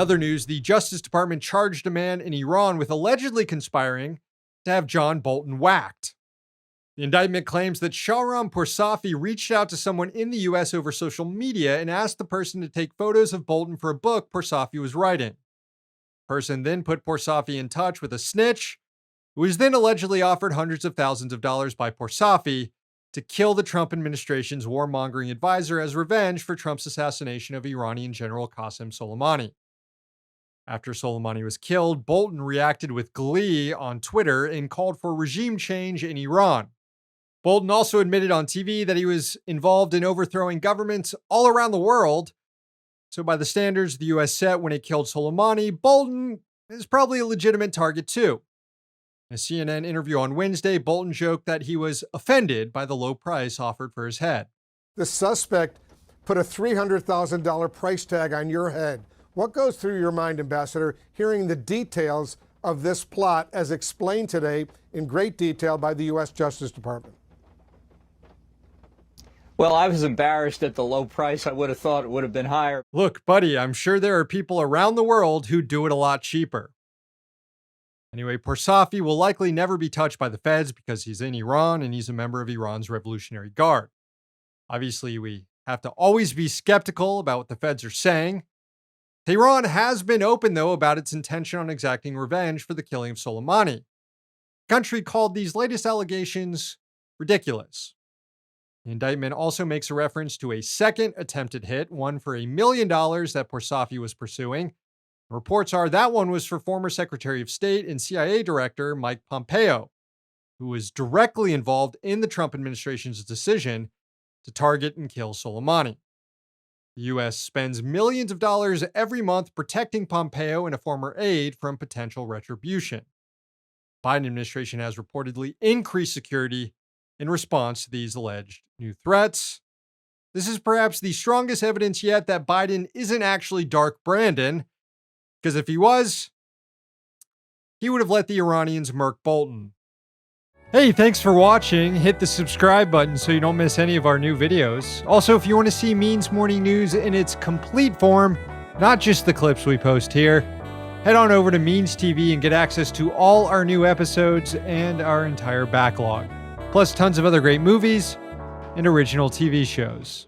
other news, the Justice Department charged a man in Iran with allegedly conspiring to have John Bolton whacked. The indictment claims that Shahram Poursafi reached out to someone in the U.S. over social media and asked the person to take photos of Bolton for a book Poursafi was writing. The person then put Poursafi in touch with a snitch, who was then allegedly offered hundreds of thousands of dollars by Poursafi to kill the Trump administration's warmongering advisor as revenge for Trump's assassination of Iranian General Qasem Soleimani. After Soleimani was killed, Bolton reacted with glee on Twitter and called for regime change in Iran. Bolton also admitted on TV that he was involved in overthrowing governments all around the world. So by the standards the U.S. set when it killed Soleimani, Bolton is probably a legitimate target too. In a CNN interview on Wednesday, Bolton joked that he was offended by the low price offered for his head. The suspect put a $300,000 price tag on your head. What goes through your mind, Ambassador, hearing the details of this plot as explained today in great detail by the U.S. Justice Department? Well, I was embarrassed at the low price. I would have thought it would have been higher. Look, buddy, I'm sure there are people around the world who do it a lot cheaper. Anyway, Poursafi will likely never be touched by the feds because he's in Iran and he's a member of Iran's Revolutionary Guard. Obviously, we have to always be skeptical about what the feds are saying. Tehran has been open, though, about its intention on exacting revenge for the killing of Soleimani. The country called these latest allegations ridiculous. The indictment also makes a reference to a second attempted hit, one for $1 million that Poursafi was pursuing. Reports are that one was for former Secretary of State and CIA Director Mike Pompeo, who was directly involved in the Trump administration's decision to target and kill Soleimani. The U.S. spends millions of dollars every month protecting Pompeo and a former aide from potential retribution. The Biden administration has reportedly increased security in response to these alleged new threats. This is perhaps the strongest evidence yet that Biden isn't actually Dark Brandon, because if he was, he would have let the Iranians murk Bolton. Hey, thanks for watching. Hit the subscribe button so you don't miss any of our new videos. Also, if you want to see Means Morning News in its complete form, not just the clips we post here, head on over to Means TV and get access to all our new episodes and our entire backlog, plus tons of other great movies and original TV shows.